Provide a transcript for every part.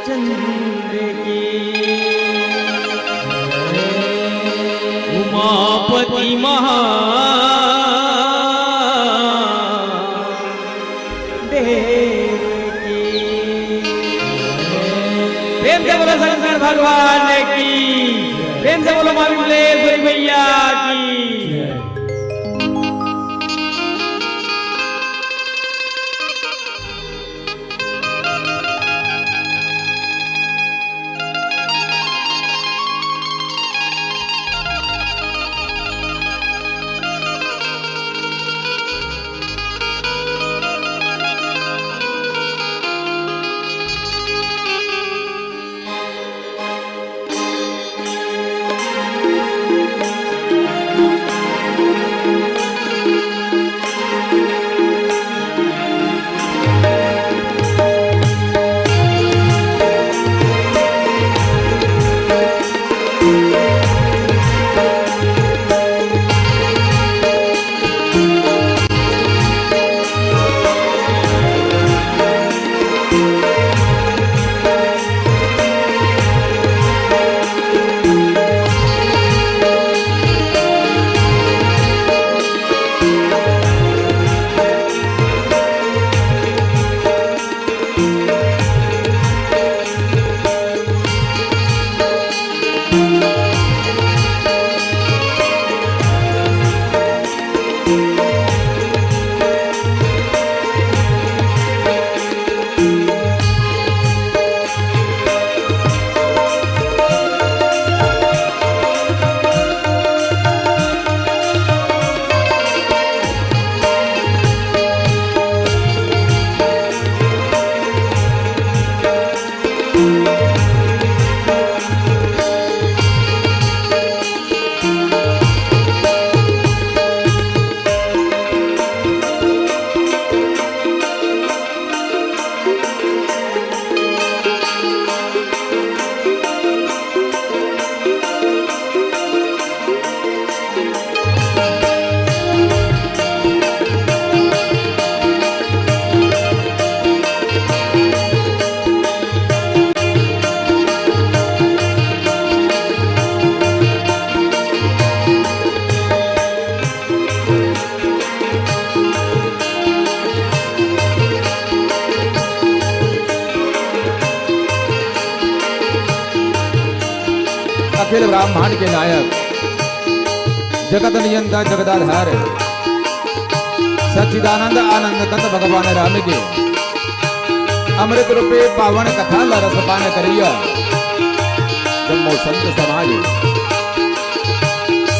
चंद्र की उमापति महादेव की। प्रेम से बोलो शंकर भगवान की, प्रेम से बोलो माँ विमलेश्वरी मैया की। अखिल ब्रह्मांड के नायक, जगत नियंता जगदाधार, सच्चिदानंद आनंद कंद भगवान राम के अमृत रूपे पावन कथा रस पान करिया जम्मो संत समाज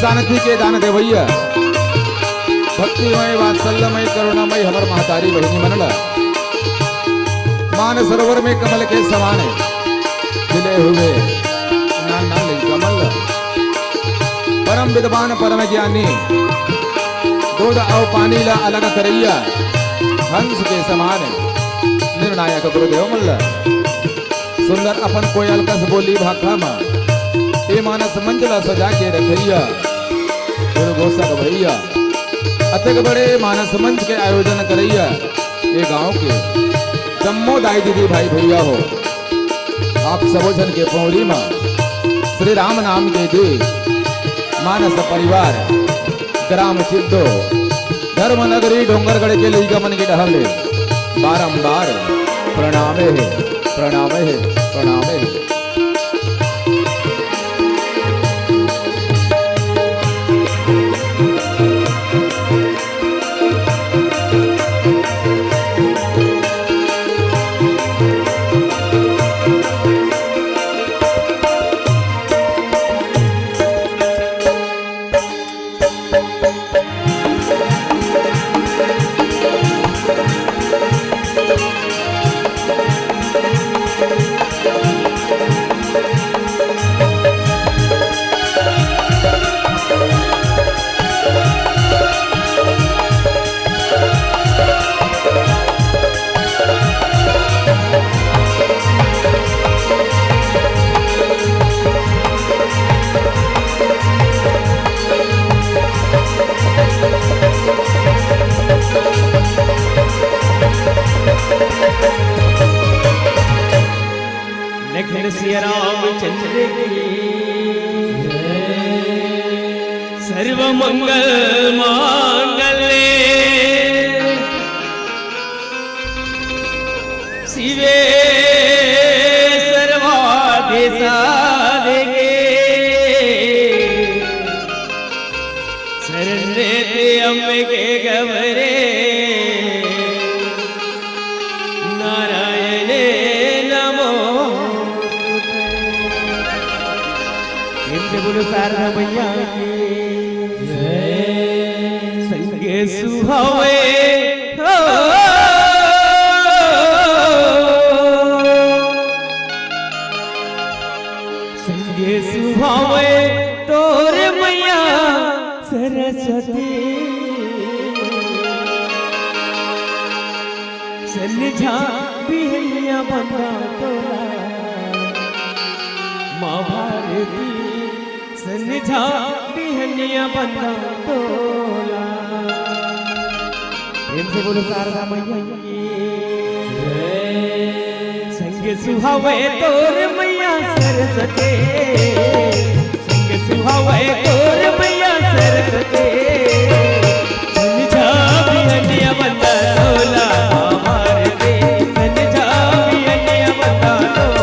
शांति के दान देवैया भक्तिमय वात्सल्यमय करुणामय हमर महतारी बहिनी मनला मान सरोवर में कमल के समान खिले हुए कमल परम विद्वान परम ज्ञानी दूध और पानी ला अलग करैया हंस के समान निर्णायक गुरुदेव मल्ल सुंदर अपन कोयल कस बोली भाखा मा ए मानस मंजला सजा के रखैया गुरु घोषक भैया अतक बड़े मानस मंच के आयोजन करैया ये गांव के जम्मो दाई दीदी भाई भैया हो आप सबोजन के पौड़ी मां श्री राम नाम के दे मानस परिवार ग्राम चिद्दो धर्म नगरी डोंगरगढ़ के लिए गमन के डहले बारंबार प्रणामे है प्रणामे है प्रणामे है। लखन सिया रामचंद्र की सर्व मंगल मांगल्ये शिवे सर्वार्थे साधिके शरण्ये त्र्यंबके गौरी नारायणे नमोस्तुते। बोलो शारदा मैया की संगे सुहावे हो संगे सुहावे तोर मैया सरस्वती सन्निझा बिहनिया बंदा तोरा माँ भारती सन्निझा बिहनिया बंदा तोला। प्रेम से बोलो शारदा मैया की संग सुहावे तोर मैया सरस्वती संग सुहावे तोर मैया सरस्वती सन्निझा बिहनिया बंदा तोला भारती सन्निझा बिहनिया बंदा तोला।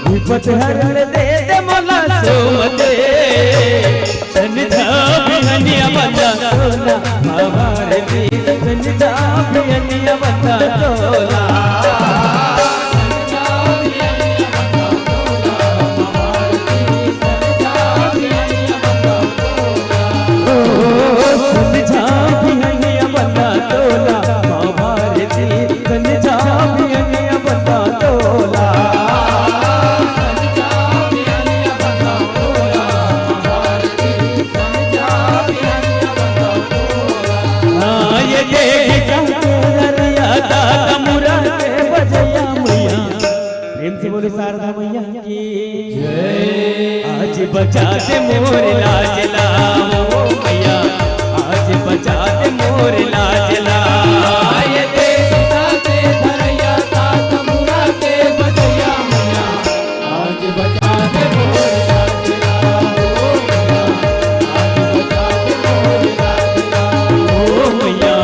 विपत हरण दे दे मोला सुमते सन्निधा बिहनिया बंदा तोला हमारे दी सन्निधा बिहनिया बंदा तोला। तमुरा के बजैया मैया प्रेम से बोले शारदा मैया की आज बचा दे मोर लाज लाओ मैया आज बचा दे मोर लाज लाओ ये देवता के धरैया ता तमुरा के बजैया मैया आज बचा दे मोर लाज लाओ मैया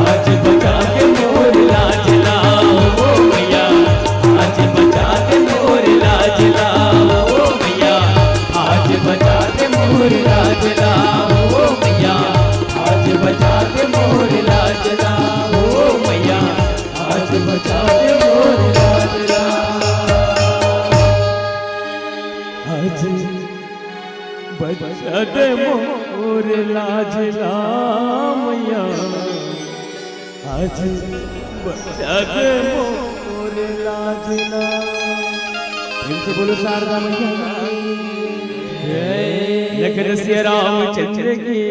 आज बचा दे मोर लाज लाओ मैया आज बचा दे मोर लाज लाओ मैया आज बचा दे मोर लाज लाओ मैया आज बचा दे मोर लाज लाओ मैया आज बचा दे मोर लाज लाओ आज बचा दे मोर लाज लाओ मैया आज बचा दे मोर लाज लाओ इनसे बोलो शारदा मैया लखन सिया रामचंद्र की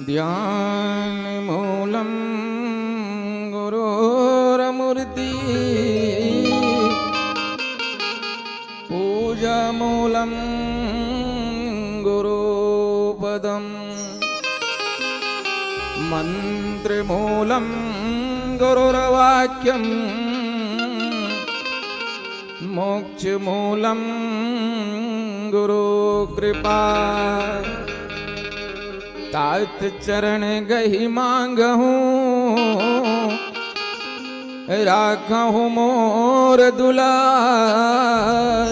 ध्यान मूलम गुरोरमूर्ति पूजा मूलम गुरुपदम मंत्र मूलम गुरुर्वाक्यम मोक्ष मूलम गुरु कृपा तात चरण गही मांगहूँ राखहूँ मोर दुलार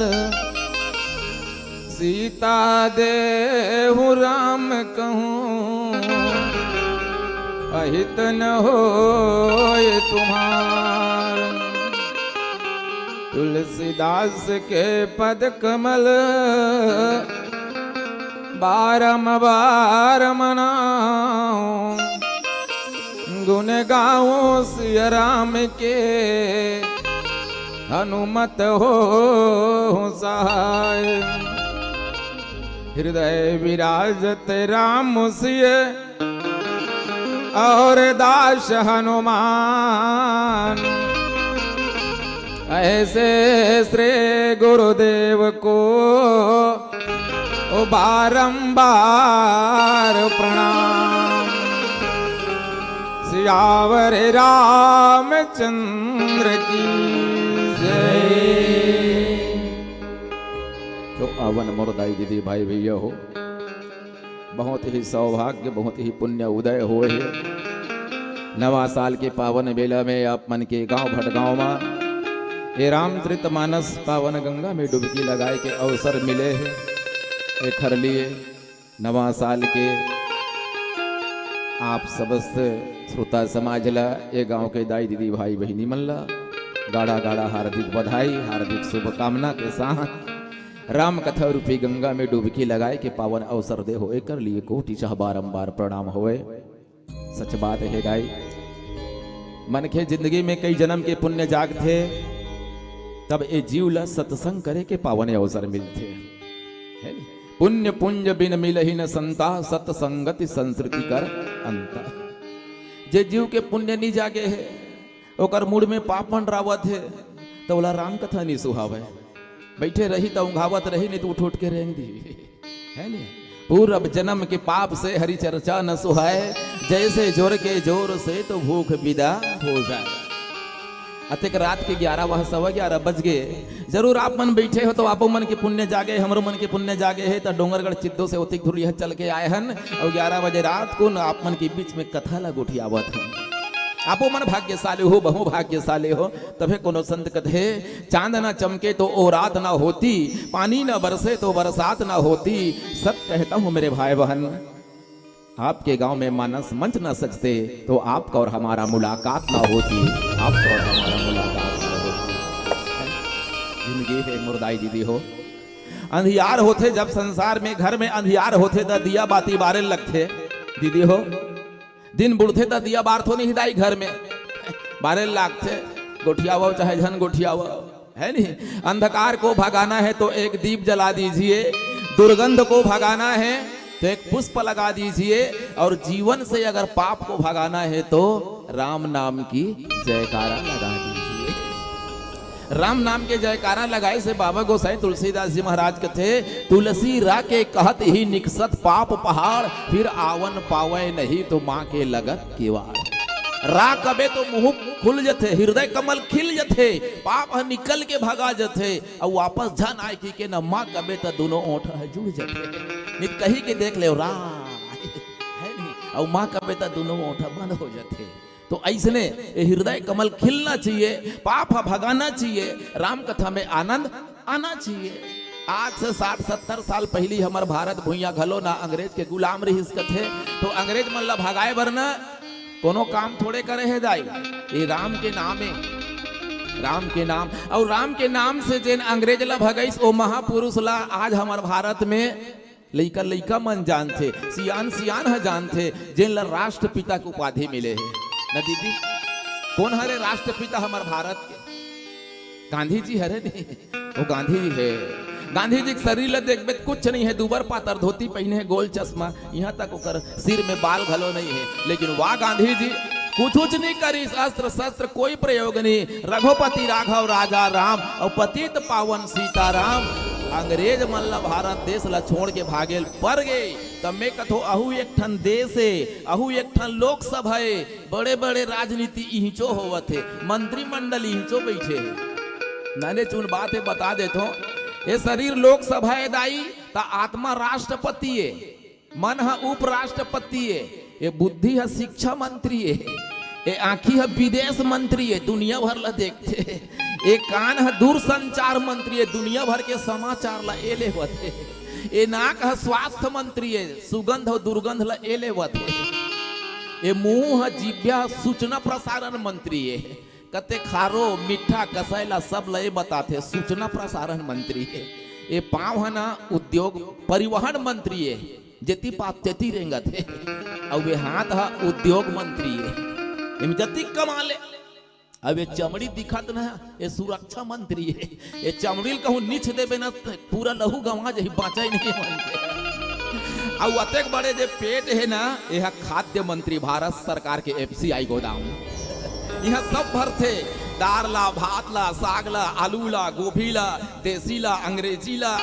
सीता देहु राम कहूँ अहित न होय तुम्हार तुलसीदास के पद कमल बारंबार मनाऊं गुण गाऊं सिया राम के हनुमत हो सहाय हृदय विराजत राम सिय और दास हनुमान ऐसे श्री गुरुदेव को बारंबार प्रणाम सियावर रामचंद्र की जय। तो आवन मोरदाई दीदी भाई भैया हो, बहुत ही सौभाग्य बहुत ही पुण्य उदय हुए है। नवा साल के पावन बेला में आप मन के गांव भटगांव में ये रामचरित मानस पावन गंगा में डुबकी लगाए के अवसर मिले हैं। एक हर लिए नवा साल के आप समस्त श्रोता समाज ला ये गांव के दाई दीदी भाई बहनी मन ला गाढ़ा गाढ़ा हार्दिक बधाई हार्दिक शुभकामना के साथ राम कथा रूपी गंगा में डुबकी लगाए के पावन अवसर दे होए कर लिए कोटि चाह बारंबार प्रणाम होए। सच बात है गाई मन के जिंदगी में कई जन्म के पुण्य जाग थे तब ये जीव ला सत्संग करे के पावन अवसर मिलते है। पुण्य पुंज बिन मिलहि न संता सत्संगति संस्कृति कर अंता। जे जीव के पुण्य नहीं जागे है ओकर मूड में पाप मन रावत है तो बोला राम कथा नहीं सुहावे बैठे रही तो उंघावत रही नहीं तो उठ उठ के रेंग दी है नहीं। पूर्व जन्म के पाप से हरि चर्चा न सुहाए जैसे जोर के जोर से तो भूख विदा हो जाए। अतिक रात के 11 वह 11:15 बज गए। जरूर आप मन बैठे हो तो आपो मन के पुण्य जागे हमरो मन के पुण्य जागे है तो डोंगरगढ़ चिद्दो से उतिक धुरी चल के आए हन और 11 बजे रात को आप मन के बीच में कथा ला गोठियावत हन। आपो मन भाग्यशाली हो बहु भाग्यशाली हो। तभे कोनो संत कथे चांद न चमके तो ओ रात ना होती पानी न बरसे तो बरसात ना होती। सब कहता हूँ मेरे भाई बहन आपके गांव में मानस मंच न सजते तो आपका और हमारा मुलाकात ना होती आपका और हमारा मुलाकात ना होती। जिंदगी है मुर्दाई दीदी हो अंधियार होते जब संसार में घर में अंधियार होते तो दिया बाती बारे लगते दीदी हो। दिन बुढ़ते तो दिया बार तो नहीं दाई घर में बारे लागते गोठियावो चाहे झन गोठियावो है नहीं। अंधकार को भगाना है तो एक दीप जला दीजिए दुर्गंध को भगाना है तो एक पुष्प लगा दीजिए, और जीवन से अगर पाप को भगाना है तो राम नाम की जयकारा लगा दीजिए। राम नाम के जयकारा लगाए से बाबा गोसाई तुलसीदास जी महाराज कथे, तुलसी रा के कहत ही निकसत पाप पहाड़, फिर आवन पावे नहीं तो माँ के लगत किवाड़। रा कबे तो मुंह खुल जथे, हृदय कमल खिल जथे, पाप निकल के भगा जथे, और वापस झन आए की न माँ कबे तो दोनों ओठ जुड़ जथे। नित कही के देख ले रा है नहीं, और माँ कबे तो दोनों ओठ बंद हो जथे। तो ऐसने हृदय कमल खिलना चाहिए, पाप भगाना चाहिए, राम कथा में आनंद आना चाहिए। आज से 60-70 साल पहली हमार भारत भूइया घलो ना अंग्रेज के गुलाम रहीस कथे, तो अंग्रेज मन ला भगाए वरना कोनो काम थोड़े करे है दाई। ये राम के नाम है, राम के नाम, और राम के नाम से जेन अंग्रेज ला भगाइस ओ महापुरुष ला आज हमार भारत में लइका लइका मन जानते, सियान सियान है जानते, जेन ला राष्ट्रपिता के उपाधि मिले है ना दीदी। कौन हरे राष्ट्रपिता हमार भारत के? गांधी जी हरे नहीं, वो गांधी जी है। गांधी जी के शरीर ला देखबे कुछ नहीं है, दुबर पातर धोती पहने है, गोल चश्मा, यहाँ तक ओकर सिर में बाल घलो नहीं है, लेकिन वाह गांधी जी कुछ नहीं करी, अस्त्र शस्त्र कोई प्रयोग नहीं, रघुपति राघव राजा राम और पतित पावन सीताराम। अंग्रेज मन ला भारत देश ला छोड़ के भागेल पर गए, तब मैं कथो अहू एक ठन देश है, अहू एक ठन लोकसभा है, बड़े बड़े राजनीति इहिचो होवत है, मंत्रिमंडल इहिचो बैठे है। मैंने चुन बात है बता देता हूँ, ये शरीर लोकसभा है दाई, ता आत्मा राष्ट्रपति है, मन है उपराष्ट्रपति है, ये बुद्धि है शिक्षा मंत्री है, ये आंखी है विदेश मंत्री है, दुनिया भर ला देखते है, ये कान है दूरसंचार मंत्री है, दुनिया भर के समाचार ला एले होते, ये नाक है स्वास्थ्य मंत्री है, सुगंध और दुर्गंध ला एले होते, ये मुंह है जिभ्या सूचना प्रसारण मंत्री है, कते खारो मीठा कसैला सब लय बताते, सूचना प्रसारण मंत्री है। ये पाँव है ना उद्योग परिवहन मंत्री है, जति पाप तेती रेंगत है, और वे हाथ है उद्योग मंत्री है, इम जति कमा ले। अब ये चमड़ी दिखत ना, ये सुरक्षा मंत्री है, ये चमड़ी कहूँ नीच देवे ना पूरा लहू गंवा जही बाँचा ही नहीं मनते। और अतेक बड़े जे पेट है ना, यह खाद्य मंत्री भारत सरकार के FCI गोदाम, यहाँ सब भर थे, दार ला, भात ला, साग ला, आलू ला, गोभी ला, देसी ला, अंग्रेजी ला,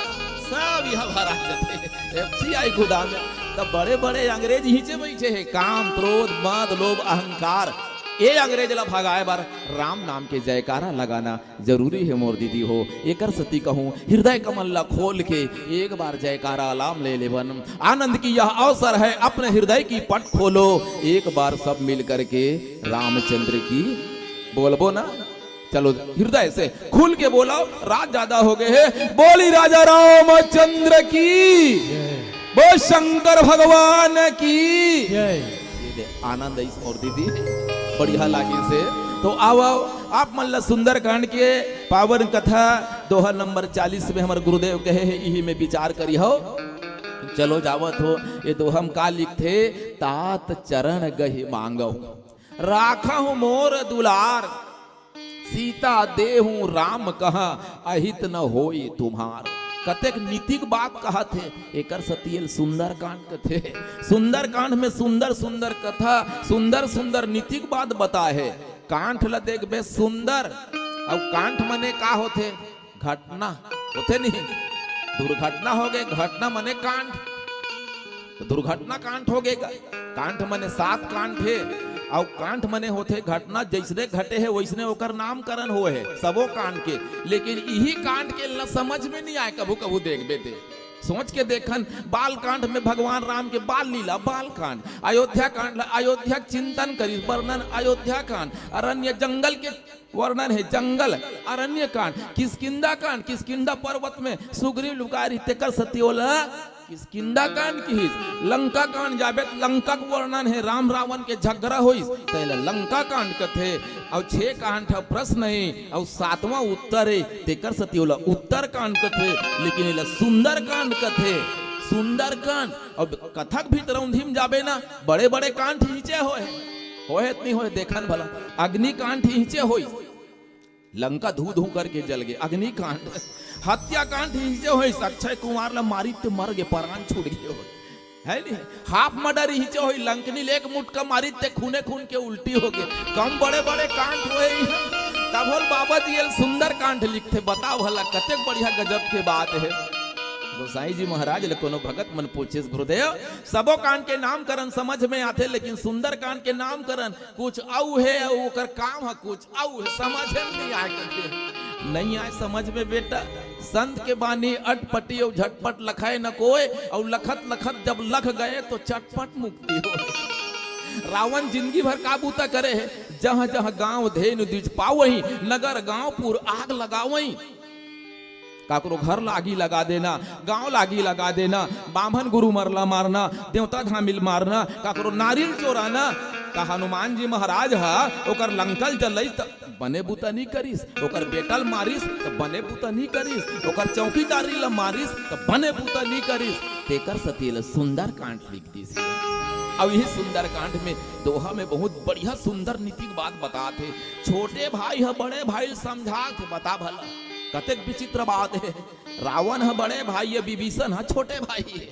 सब यहाँ भरा जाते FCI गोदाम में। तब बड़े बड़े अंग्रेज नीचे बैठे हैं, काम क्रोध मद लोभ अहंकार, ये अंग्रेज ला भगाए बार राम नाम के जयकारा लगाना जरूरी है मोर दीदी हो। एकर सती कहूँ हृदय कमल ला खोल के एक बार जयकारा लाम ले लेवन, आनंद की यह अवसर है, अपने हृदय की पट खोलो, एक बार सब मिल करके रामचंद्र की बोलबो ना, चलो हृदय से खुल के बोलो, रात ज्यादा हो गए है, बोली राजा रामचंद्र की, बोल शंकर भगवान की आनंद इस मोर दीदी बढ़िया लागी से। तो आओ आप मन सुंदर कांड के पावन कथा दोहा नंबर 40 में हमारे गुरुदेव कहे हैं, यही में विचार करी हो। चलो जावत हो, ये दोहम का लिखते, तात चरण गहि मांगहु, राखा हूं मोर दुलार, सीता देहूं राम कहा, अहित न होई तुम्हार। कतेक नीतिक बात कहा थे, एकर सतियल सुंदर कांड कथे, सुंदर कांड में सुंदर सुंदर कथा, सुंदर सुंदर नीतिक बात बता है। कांठ ला देख बे सुंदर, और कांठ मने का होते? घटना होते नहीं, दुर्घटना हो गए, घटना मने कांठ, तो दुर्घटना कांठ हो गएगा। कांठ मने 7 कांठ है, और कांठ मने होते घटना, जैसने घटे है वैसने ओकर नामकरण हो है सबो कांड के, लेकिन यही कांड के न समझ में नहीं आए, कभू कभू देख बेटे सोच के देखन। बाल कांड में भगवान राम के बाल लीला बाल कांड, अयोध्या कांड अयोध्या चिंतन करी वर्णन अयोध्या कांड, अरण्य जंगल के वर्णन है जंगल अरण्य कांड, किष्किंधा कांड किष्किंधा पर्वत में सुग्रीव लुकारी तेकर सत्योला किष्किंधा कांड की, लंका कांड जाबे लंका का वर्णन है, राम रावण के झगड़ा होइस तैला लंका कांड कथे, और 6 कांड प्रश्न है, और 7वां उत्तर है तेकर सत्योला उत्तर कांड कथे, लेकिन इला सुंदर कांड कथे सुंदर कांड। और कथक भी तरौंधीम जाबे ना, बड़े बड़े कांड नीचे होए इतनी होए देखन भला, अग्नि कांड नीचे होई, लंका धू धू करके जल गए, अग्नि कांड, हत्याकांड नीचे होई, अक्षय कुमार ला मारी ते मर गए, प्राण छूट गए है नहीं हाफ मर्डर ही जो हुई लंकनी लेक मुटका मारी ते खूने खून के उल्टी हो गए कम बड़े बड़े कांड हुए तब होल बाबा जी ये सुंदर कांड लिखते बताओ भला कतेक बढ़िया गजब के बात है गोसाई जी महाराज ले कोनो भगत मन पूछे गुरुदेव सबो कांड के नामकरण समझ में आते लेकिन सुंदर कांड के नामकरण कुछ आऊ है ओकर काम है कुछ आऊ है समझ में नहीं आए करते नहीं आए समझ में बेटा संत के बानी अटपटी और झटपट लखाए न कोई और लखत लखत जब लख गए तो चटपट मुक्ति हो रावण जिंदगी भर काबूता करे है जहां जहां गांव धेनु द्विज पावही नगर गांव पुर आग लगावही काकरो घर लागी लगा देना गांव लागी लगा देना बामन गुरु मरला मारना देवता धामिल मारना काकरो नारियल चोराना का हनुमान जी महाराज हा ओकर लंकल जलई त बने बुता नहीं करिस ओकर बेटल मारिस त बने बुता नहीं करिस ओकर चौकीदारी ल मारिस त बने बुता नहीं करिस तेकर सतील सुंदर कांड लिख दिस अब यही सुंदर कांड में दोहा में बहुत बढ़िया सुंदर नीति बात बताते छोटे भाई है बड़े भाई समझा के बता भला कतेक विचित्र बात है रावण है बड़े भाई है विभीषण है छोटे भाई है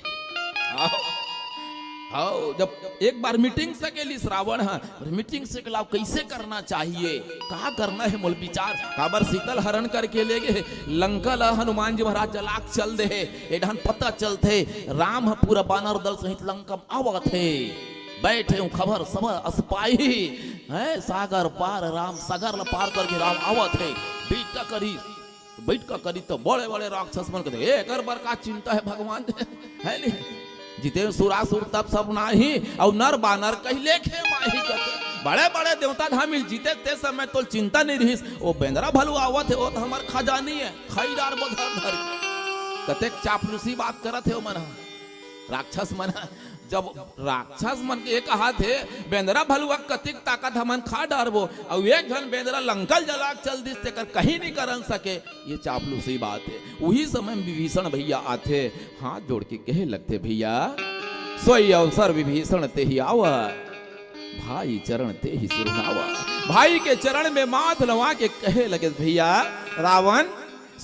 आओ जब एक बार मीटिंग से के रावण है मीटिंग से लाभ कैसे करना चाहिए कहा करना है मोल विचार काबर शीतल हरण करके ले गए लंका ला हनुमान जी महाराज जलाक चल दे एडहन पता चलते राम है पूरा बानर दल सहित लंका आवत है बैठे हूँ खबर सब अस्पाही है सागर पार राम सागर ला पार करके राम आवत है बैठ का करी तो बड़े बड़े राक्षस मन कहते एक बार का चिंता है भगवान है नहीं जिते सुरासुर तब सब नाही और नर बानर कहले खे माही कहते बड़े बड़े देवता धामिल जीते ते समय तो चिंता नहीं रही ओ बेंदरा भलू आवत है वो तो हमार खजानी है खईदार बोधर धर कतेक चापलूसी बात करत है मन राक्षस मन जब राक्षस मन के एक हाथ है बेंदरा भलुआ कतिक ताकत हमन खा डारबो और एक घन बेंदरा लंकल जलाक चल दिस तेकर कहीं नहीं करन सके ये चापलूसी बात है वही समय विभीषण भैया आते हाथ जोड़ के कहे लगते भैया सोई अवसर विभीषण ते ही आवा भाई चरण ते ही सुरनावा भाई के चरण में माथ लवा के कहे लगे भैया रावण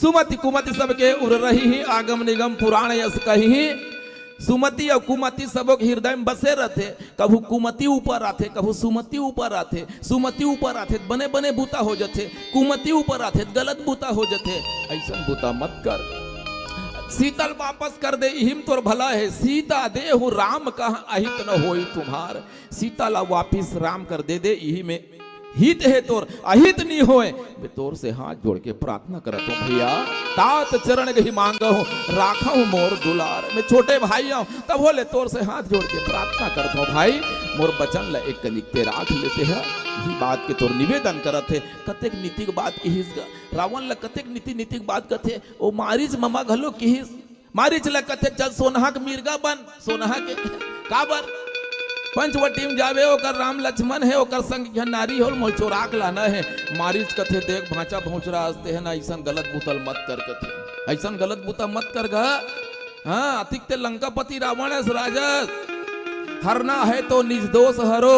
सुमति कुमति सबके उर रही ही आगम निगम पुराण यस कही सुमति और कुमति सबो के हृदय में बसे रहते कभू कुमति ऊपर आते कभू सुमति ऊपर आते सुमति ऊपर आते बने बने बूता हो जाते कुमति ऊपर आते गलत बूता हो जाते ऐसा बूता मत कर शीतल वापस कर दे हिम तोर भला है सीता देहु राम कहा अहित न होई तुम्हार सीता ला वापिस राम कर दे यही में हित है तोर अहित नहीं होए मैं तोर से हाथ जोड़ के प्रार्थना करत हूँ भैया तात चरण गही मांगा हूँ राखा हूँ मोर दुलार मैं छोटे भाई हूँ तब बोले तोर से हाथ जोड़ के प्रार्थना करता हूँ भाई मोर बचन ला एक कनिकते राख लेते हैं यही बात के तोर निवेदन करत है कतेक नीतिक बात की हिस रावण ला कतेक नीतिक बात कथे ओ मारिच ममा घलो की हिस मारिच ला कतेक चल सोनहा के मिर्गा बन सोनहा के काबर पंचवटीम जावे ओकर राम लक्ष्मण है ओकर संग नारी हो मोल चोराक लाना है मारिच कथे देख भांचा भौचरा हंसते है ना ऐसा गलत बुतल मत कर कथे ऐसा गलत बुता मत कर गा हाँ अतिक ते लंकापति रावण है राजस हरना है तो निर्दोष हरो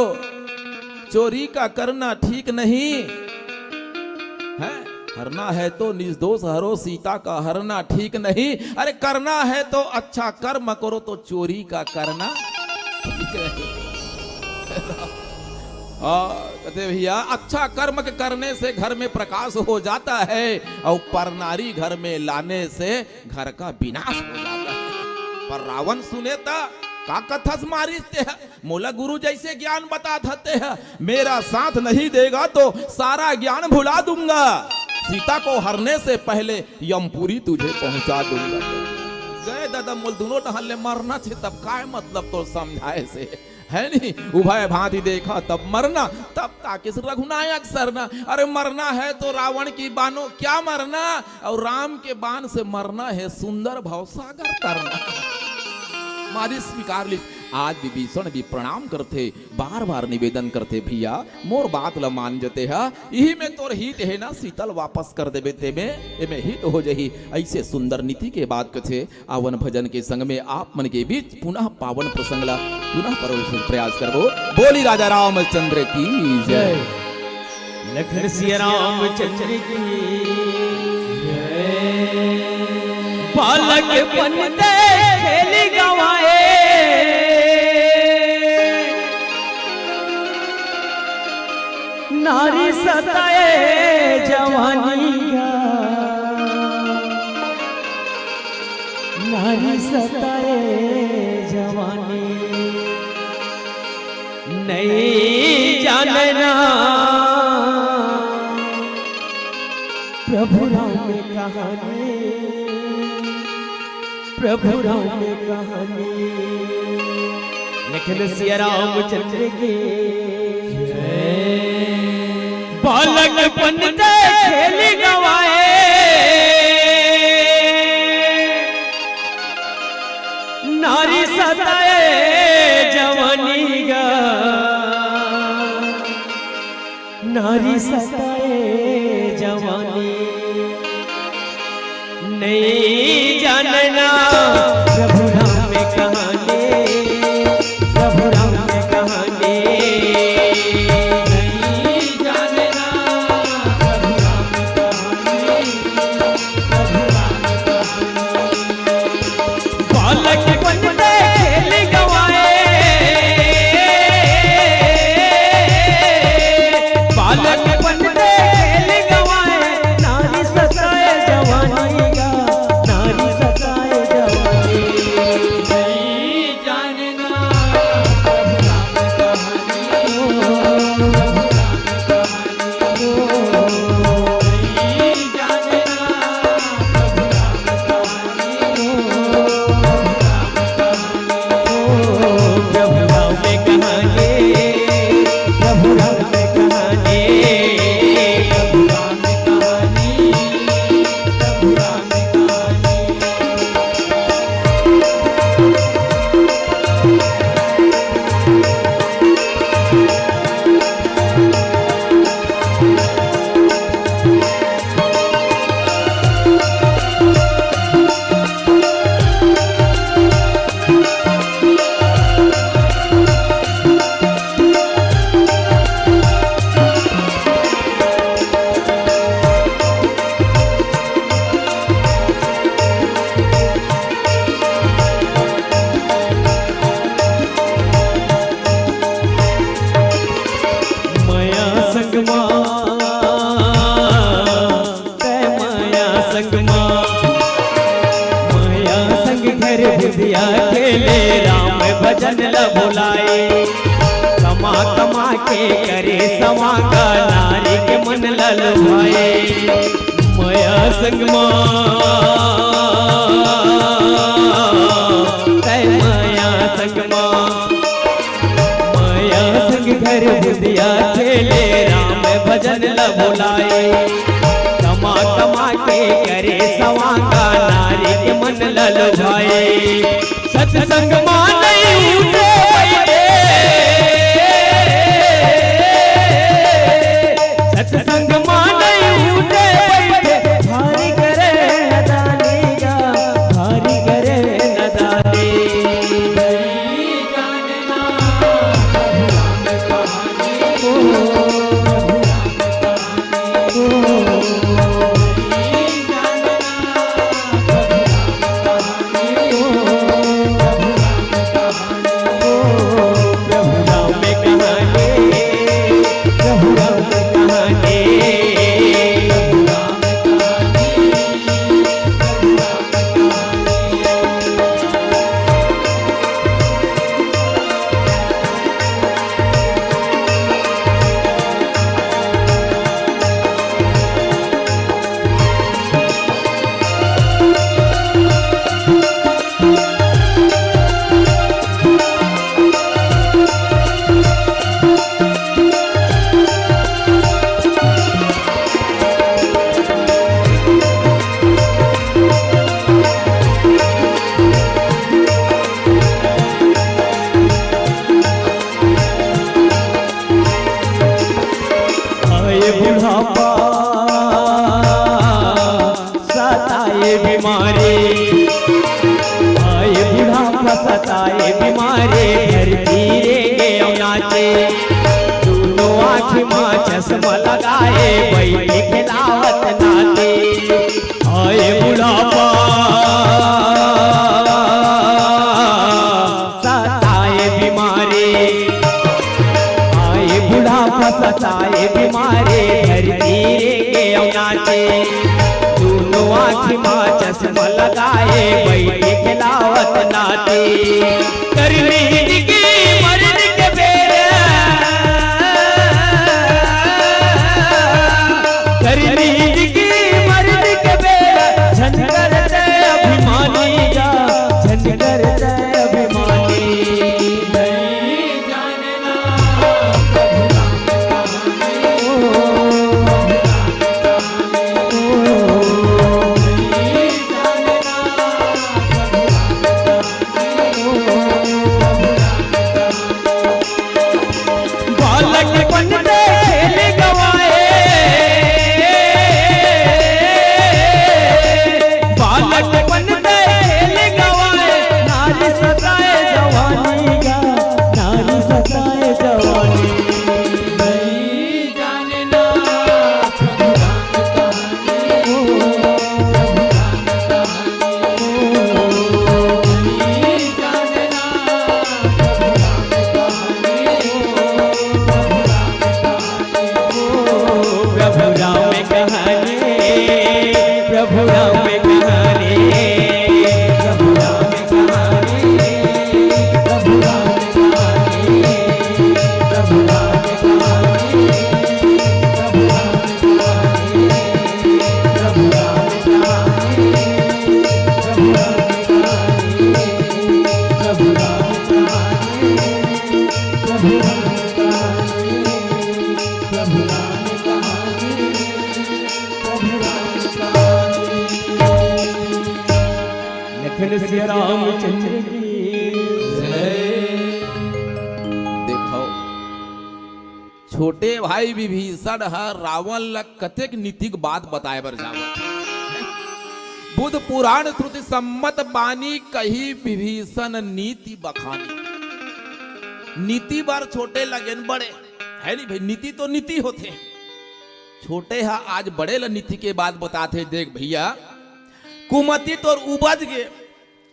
चोरी का करना ठीक नहीं है हरना है तो निर्दोष हरो सीता का हरना ठीक नहीं अरे करना है तो अच्छा कर्म करो तो चोरी का करना ठीक नहीं कहते भैया अच्छा कर्म के करने से घर में प्रकाश हो जाता है और परनारी घर में लाने से घर का विनाश हो जाता है पर रावण सुने का कथस मारिते हैं मोला गुरु जैसे ज्ञान बता देते हैं मेरा साथ नहीं देगा तो सारा ज्ञान भुला दूंगा सीता को हरने से पहले यमपुरी तुझे पहुंचा दूंगा गए दादा मोल दोनों टहल मरना थे तब काय मतलब तो समझाए से है नहीं उभय भांति देखा तब मरना तब ताकि रघुनायक सरना अरे मरना है तो रावण की बानों क्या मरना और राम के बाण से मरना है सुंदर भवसागर तरना मारी स्वीकार ली आज विभीषण भी प्रणाम करते बार बार निवेदन करते भैया मोर बात ल मान जते है यही में तोर हित है ना शीतल वापस कर देबे ते में हित हो जही ऐसे सुंदर नीति के बात कथे आवन भजन के संग में आप मन के बीच पुनः पावन प्रसंग ला पुनः परोस प्रयास करबो बोली राजा रामचंद्र की जय लखन सिया रामचंद्र की जय बालक बनते खेली गवाए नारी सताए जवानी का, नारी सताए जवानी, नहीं जानना प्रभु राम में कहानी, प्रभु राम में कहानी। लेकिन सिया रामचंद्र के बालक बनते खेल गवाए, नारी सताए जवानी गा, नारी सताए जवानी, नहीं जानना प्रभु राम में कहानी, प्रभु राम में कहानी, नहीं जानना प्रभु राम में कहानी, प्रभु राम में कहानी। बालक बनते खेल गवाए, बालक बनते खेल गवाए, नारी सताए जवानी का, नारी सताए जवानी, नहीं जानना प्रभु राम कहानी, प्रभु राम कहानी, नहीं जानना प्रभु राम कहानी, प्रभु राम में कहानी, प्रभु राम में कहानी, प्रभु राम में कहानी, प्रभु राम में कहानी। माया संग मां, तै माया संग मां, माया संग घर बुधिया खेले, राम भजन ल बुलाए, कमा कमा के करे समांगा, नारी के मन ललभाए। माया संग मां, तै माया संग मां, माया संग घर बुधिया खेले, राम भजन ल बुलाए, कमा कमा के करे सवांगा, नारी के मन ललभाए। सत्संग मां नहीं उठे बैठे, सत्संग मां नहीं उठे बैठे, भारी करे नदानी का, भारी करे नदानी, नहीं जानना प्रभु राम कहानी, प्रभु राम कहानी, नहीं जानना प्रभु राम कहानी, प्रभु राम आवत नाते करनी की मर्द के बेरा करनी की मर्द के बेरा झनकर जय अभिमानी जा झनकर जय अभिमानी नहीं जानना बालक बनते खेल गवाए बालक बनते खेल गवाए नारी सताए जवानी का नारी सताए जवानी नहीं जानना प्रभु राम कहानी प्रभु राम कहानी प्रभु राम कहानी प्रभु राम कहानी प्रभु राम कहानी प्रभु राम कहानी प्रभु राम कहानी प्रभु राम कहानी प्रभु राम कहानी प्रभु राम कहानी प्रभु राम कहानी प्रभु राम कहानी लखन सिया रामचंद्र की देखो छोटे भाई विभीषण ह रावण ल कतेक नीतिक बात बताए बर जावत बुध पुराण श्रुति सम्मत बानी कही विभीषण नीति बखानी नीति बार छोटे लगेन बड़े है नहीं भाई नीति तो नीति होते छोटे हा आज बड़े ल नीति के बात बताते देख भैया कुमति तो उपज गए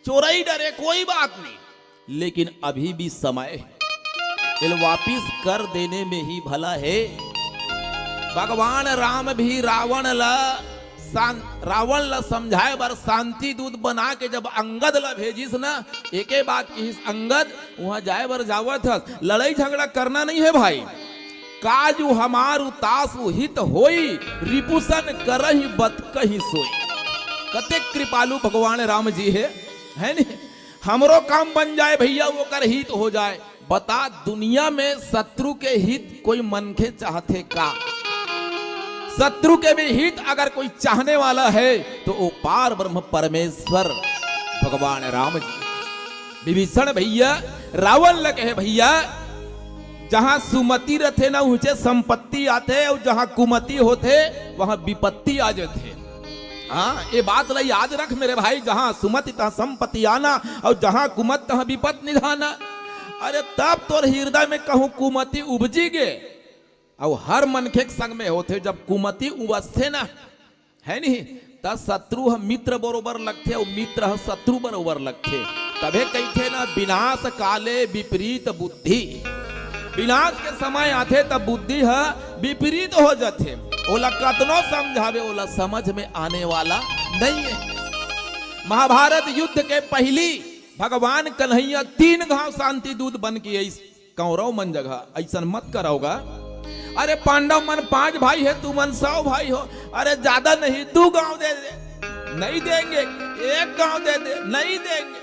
चोरई डरे कोई बात नहीं लेकिन अभी भी समय है इल वापिस कर देने में ही भला है भगवान राम भी रावण ला समझाए बार शांति दूत बना के जब अंगद ला भेजिस ना एके बात की अंगद वहां जाए बार जावत हस लड़ाई झगड़ा करना नहीं है भाई काजू हमार उतास हित होई रिपुसन करही बत कही सोई कते कृपालु भगवान राम जी है नहीं हमरो काम बन जाए भैया वो कर हित हो जाए बता दुनिया में शत्रु के हित कोई मनखे चाहते का शत्रु के भी हित अगर कोई चाहने वाला है तो वो पार ब्रह्म परमेश्वर भगवान राम जी विभीषण भैया रावण लगे है भैया जहां सुमति रहते ना ऊंचे संपत्ति आते और जहां कुमति होते वहां विपत्ति आ जाते हाँ ये बात ला याद रख मेरे भाई जहां सुमति तहां संपत्ति आना और जहां कुमत तहां विपत निधाना अरे तब तोर हृदय में कहूं कुमति उपजी गे और हर मनखे संग में होते जब कुमति उबसते ना है नहीं तब शत्रु मित्र बरोबर लगते और मित्र शत्रु बरोबर लगते तबे कहते ना विनाश काले विपरीत बुद्धि विनाश के समय आते तब बुद्धि है विपरीत हो जाते ओला कतनो समझावे ओला समझ में आने वाला नहीं है महाभारत युद्ध के पहली भगवान कन्हैया 3 गांव शांति दूत बन के कौरव मन जगह ऐसा मत कराओगा अरे पांडव मन 5 भाई है तू मन 100 भाई हो अरे ज्यादा नहीं 2 गांव दे दे नहीं देंगे 1 गांव दे दे नहीं देंगे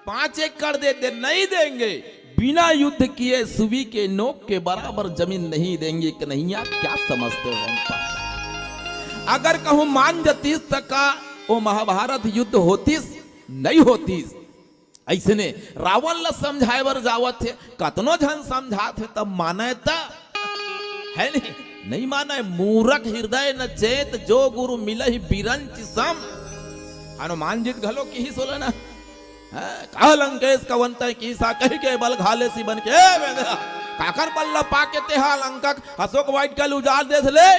5 एकड़ दे दे नहीं देंगे बिना युद्ध किए सुवी के नोक के बराबर जमीन नहीं देंगे कन्हैया क्या समझते हो हम अगर कहूं मान जतीस तक का वो महाभारत युद्ध होतीस नहीं होतीस ऐसे ने रावण ला समझाए बर जावत थे कतनो जन समझाते तब माने ता है नहीं माने मूर्ख हृदय न चेत जो गुरु मिलहि बिरंच सम हनुमान जी घलो की ही सोला ना कहा लंकेश कवंत की सा कही के बल घाले सी बन के काकर बल्ला पाके तेहा लंकक अशोक वाइट कल उजाड़ दे ले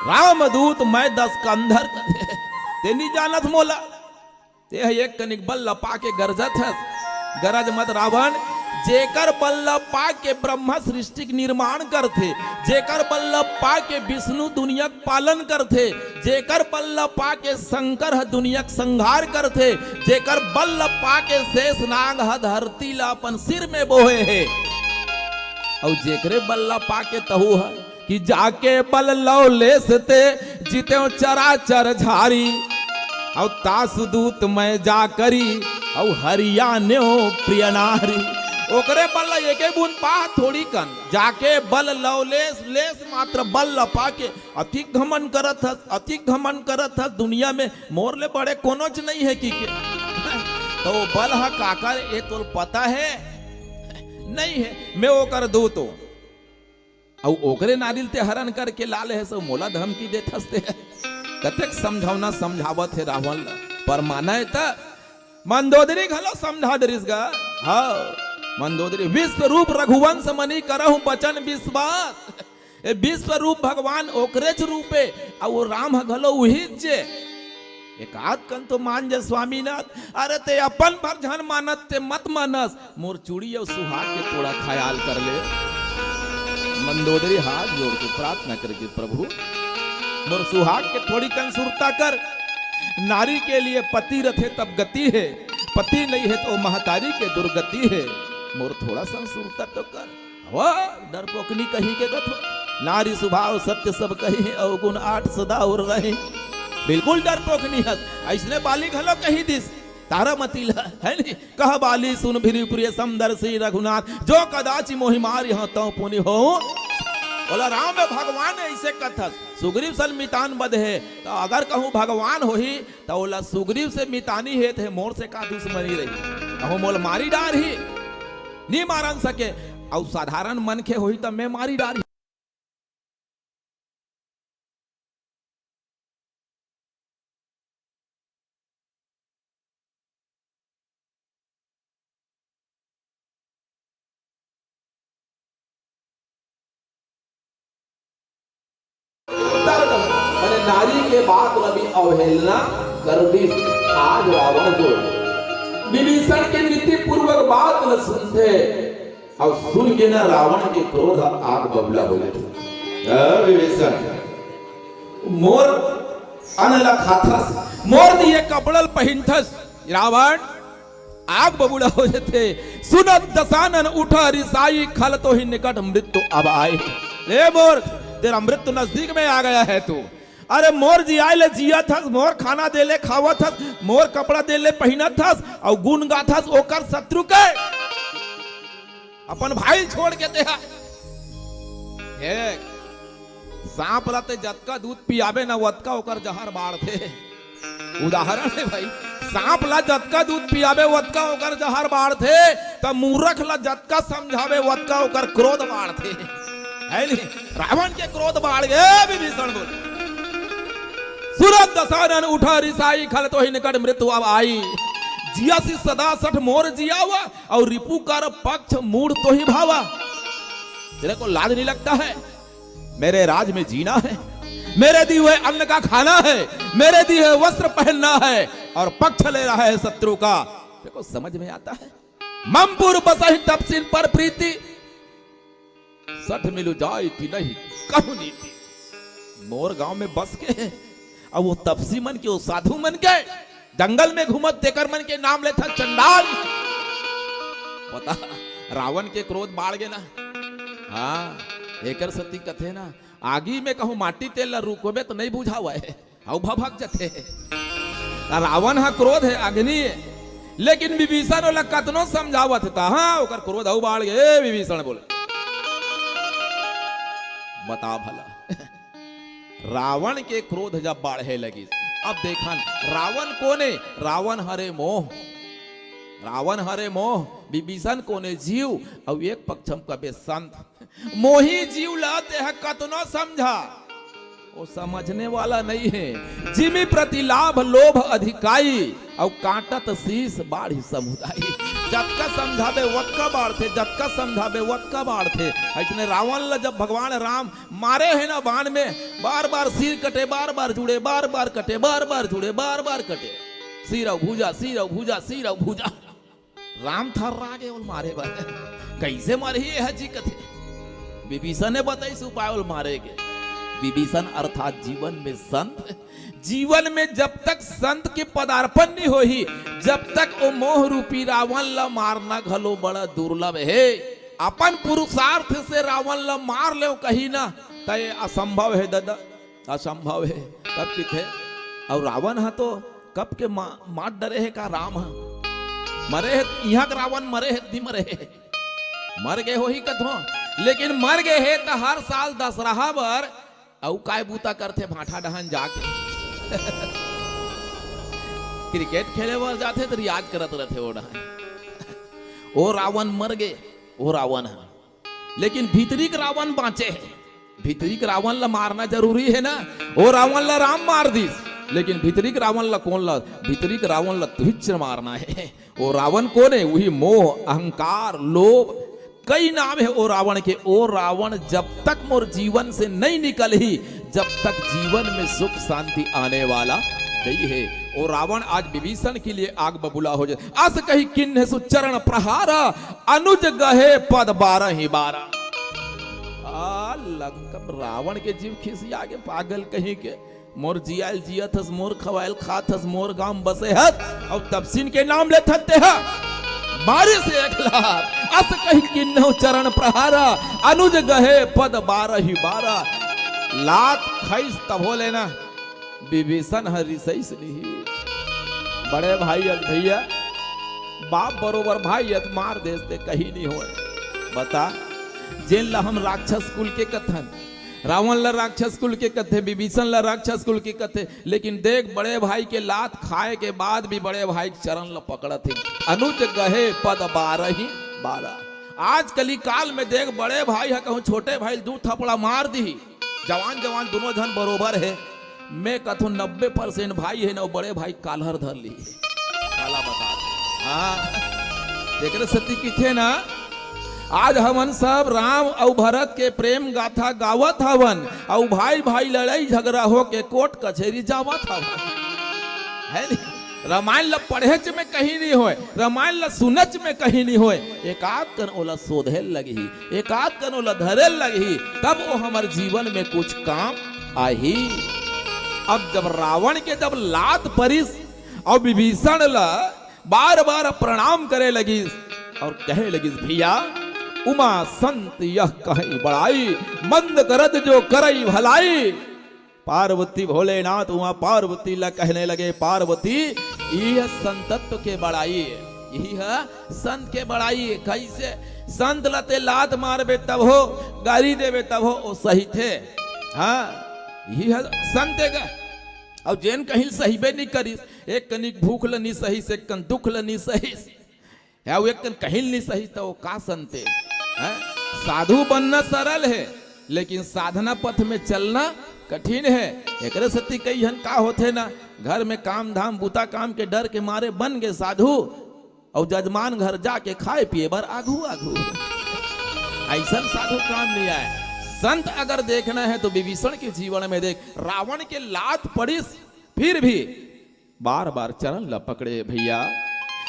रामदूत मैं 10 कंधर ते नहीं जानत मोला ते एक कनिक बल लपा के गरजत है गरज मत रावण जेकर बल्लभ पा के ब्रह्मा सृष्टि के निर्माण करथे, जेकर बल्लभ पा के विष्णु दुनिया के पालन करथे, जेकर बल्लभ पा के शंकर ह दुनिया के संहार करथे, जेकर बल्लभ पा के शेष नाग ह धरती ला अपन सिर में बोहे है, और जेकरे बल्लभ पा के तहु है कि जाके बल लो ले सते जीते चराचर झारी, और तासु दूत मैं जा करी और हरियाणे प्रिय नारी। ओकरे बल एके बूंद पा थोड़ी कन जाके बल लवलेस लेस मात्र बल लपा के अति घमन करत हस, अति घमन करत हस। दुनिया में मोर ले बड़े कोनोच नहीं है कि के तो बल हा काकर ये तो पता है नहीं है। मैं ओकर दूत हूं और ओकरे नारिल ते हरण करके लाले है सब मोला धमकी देत हसते है। कतेक समझावना समझावत है रावण पर माना है त मंदोदरी घलो समझा दरिस गा। हाँ मंदोदरी विश्व रूप रघुवंश मणि करहु बचन विश्वास। ए विश्व रूप भगवान ओकरेच रूपे और वो राम घलो वही जे एक आध कन तो मान जे स्वामीनाथ। अरे ते अपन भर झन मानत ते मत मानस मोर चूड़ी और सुहाग के थोड़ा ख्याल कर ले। मंदोदरी हाथ जोड़ के प्रार्थना करके प्रभु मोर सुहाग के थोड़ी कंसुरता कर। नारी के लिए पति रथे तब गति है, पति नहीं है तो महतारी के दुर्गति है। मोर थोड़ा संसुरता तो कर। वाह डरपोकनी कहीं के गथो नारी स्वभाव सत्य सब कही है अवगुण 8 सदा और रहे। बिल्कुल डरपोकनी है ऐसने बाली घलो कही दिस तारा मती है नहीं। कह बाली सुन भिरी प्रिय समदर्शी रघुनाथ जो कदाचि मोहि मार यहाँ तो पुनि हो। बोला राम में भगवान ऐसे कथत सुग्रीव सल मितान बद है तो अगर कहूँ भगवान हो ही तो बोला सुग्रीव से मितानी है थे मोर से का दुश्मनी रही कहूँ मोल मारी डार ही नहीं मारन सके और साधारण मन के हो ही तो मैं मारी डार ही। नारी के बात रवि अवहेलना कर दी आज रावण को विभीषण के नीति पूर्वक बात न सुनते और सुन के ना रावण के क्रोध आग बबला हो गए। विभीषण मोर अनला खाथस मोर दिए कपड़ल पहिनथस रावण आग बबूला हो जाते। सुनत दशानन उठा रिसाई खल तो ही निकट मृत्यु अब आए। रे मोर तेरा मृत्यु नजदीक में आ गया है तू। अरे मोर जिया ले जिया थस मोर खाना दे ले खावा थस मोर कपड़ा दे ले पहना थस और गुण गा थस ओकर शत्रु के अपन भाई छोड़ के दे। सांप लाते जतका दूध पियाबे ना वतका ओकर जहर बाढ़ थे। उदाहरण है भाई सांप ला जतका दूध पियाबे वतका ओकर जहर बाढ़ थे तब मूर्ख ला जतका समझावे वतका ओकर क्रोध बाढ़ थे। है नहीं रावण के क्रोध बाढ़ गए। विभीषण बोले सूरत दशानन उठा रिसाई खल तो ही निकट मृत्यु अब आई। जिया सी सदा सठ मोर जिया हुआ और रिपु कर पक्ष मूड तो ही भावा। तेरे को लाज नहीं लगता है? मेरे राज में जीना है, मेरे दिए हुए अन्न का खाना है, मेरे दिए हुए वस्त्र पहनना है और पक्ष ले रहा है शत्रु का। देखो समझ में आता है। ममपुर बसहि तपसिन पर प्रीति सठ मिलु जाय कि नहीं कहू नीति। मोर गांव में बस के अब वो तपसी मन के वो साधु मन के जंगल में घूमत तेकर मन के नाम लेता चंडाल। पता रावण के क्रोध बाढ़ गए ना। हाँ एकर सती कथे ना आगी में कहूं माटी तेल ला रुकोबे तो नहीं बुझा हुआ है हाउ भभक जथे। रावण हा क्रोध है अग्नि है लेकिन विभीषण वाला कतनो समझावत था। हाँ ओकर क्रोध हाउ बाढ़ गए। विभीषण बोले बता भला रावण के क्रोध जब बाढ़े लगी अब देखा रावण कोने रावण हरे मोह रावण हरे मोह विभीषण कोने जीव और एक पक्षम कबे संत मोही जीव लाते है कतनो समझा वो समझने वाला नहीं है। जिमी प्रति लाभ लोभ अधिकाई और काटत शीश बाढ़ी समुदायी। जबका समझावे वक्का बाढ़ थे जबका समझावे वक्का बाढ़ थे। ऐसने रावण ला जब भगवान राम मारे है ना बाण में बार बार सिर कटे बार बार जुड़े बार बार कटे बार बार जुड़े बार बार कटे सिर और भूजा सिर और भूजा सिर और भूजा। राम थर्रा के ओल मारे बा कैसे मरही है जी कथे विभीषण ने बताई उपाय ओल मारे के विभीषण अर्थात जीवन में संत जीवन में जब तक संत के पदार्पण नहीं होही जब तक वो मोह रूपी रावण ला मारना घलो बड़ा दुर्लभ है अपन पुरुषार्थ से रावण ला मार ले कहीं ना तय असंभव है दादा असंभव है तब किथे और रावण है तो कब के मार डरे है का राम है मरे है यहाँ का रावण मरे है नहीं मरे है मर गए हो ही कथो लेकिन मर गए है तो हर साल दशहरा बर औ काय बूता करते भाठा डहन जाके क्रिकेट खेले बर जाते तो रियाज करत रहते वो डहन ओ रावण मर गए वो रावण है लेकिन भीतरी का रावण बाँचे है भीतरी का रावण ला मारना जरूरी है ना वो रावण ला राम मार दीस लेकिन भीतरी के रावण ला कौन ला भीतरी के रावण ला तुच्छ मारना है वो रावण कौन है वही मोह अहंकार लोभ कई नाम है ओ रावण के ओ रावण जब तक मोर जीवन से नहीं निकल ही जब तक जीवन में सुख शांति आने वाला नहीं है ओ रावण आज विभीषण के लिए आग बबूला हो जाए अस कही किन्ह सुचरण प्रहारा अनुज गहे पद 12 ही 12 लंकम रावण के जीव खिसी आगे पागल कहीं के मोर जियाल जियत हस मोर खवायल खात हस मोर गांव बसे हत और तपसीन के नाम ले थते है मारे से एक लाख अस कही किन्ह चरण प्रहारा अनुज गहे पद 12 ही 12 लात खैस तब हो लेना विभीषण हरि सही से नहीं बड़े भाई भैया बाप बरोबर भाई मार देते कहीं नहीं हो बता जेल ला हम राक्षस कुल के कथन रावण ला राक्षस कुल के कथे विभीषण ला राक्षस कुल के कथे लेकिन देख बड़े भाई के लात खाए के बाद भी बड़े भाई चरण ला पकड़त है अनुज गहे पद 12 ही 12 आज कली काल में देख बड़े भाई है कहूँ छोटे भाई 2 थपड़ा मार दी जवान जवान दोनों जन बरोबर है मैं कहूँ 90% भाई है ना बड़े भाई कालहर धर ली काला बता हाँ देख सती किथे ना आज हवन सब राम और भरत के प्रेम गाथा गावत हवन और भाई भाई लड़ाई झगड़ा हो के कोर्ट कचहरी जावत हवन है नहीं रामायण ला पढ़ेच में कहीं नहीं होए रामायण ला सुनच में कहीं नहीं होए एक आध कन ओला शोधे लगी एक आध कन ओला धरे लगी तब वो हमारे जीवन में कुछ काम आई अब जब रावण के जब लात परिस और विभीषण ला बार बार प्रणाम करे लगी और कहे लगी भैया उमा संत यह कहीं बड़ाई मंद करत जो करई भलाई पार्वती भोलेनाथ वहां पार्वती ला कहने लगे पार्वती यह संतत्व के बड़ाई यही है संत के बड़ाई कैसे संत लते लात मारबे तब हो गाली देवे तब हो सही थे हाँ यही है संत का और जेन कहीं सही बे नहीं करी एक कनिक भूख ल नहीं सही से कन दुख ल नहीं सही या वो एक कन कहीं नहीं सही तो वो का संते साधु बनना सरल है लेकिन साधना पथ में चलना कठिन है एक सती कई हन का होते ना घर में काम धाम बूता काम के डर के मारे बन गए साधु और जजमान घर जाके खाए पिए बर आघू आघू ऐसा साधु काम नहीं आए संत अगर देखना है तो विभीषण के जीवन में देख रावण के लात पड़िस फिर भी बार बार चरण ल पकड़े भैया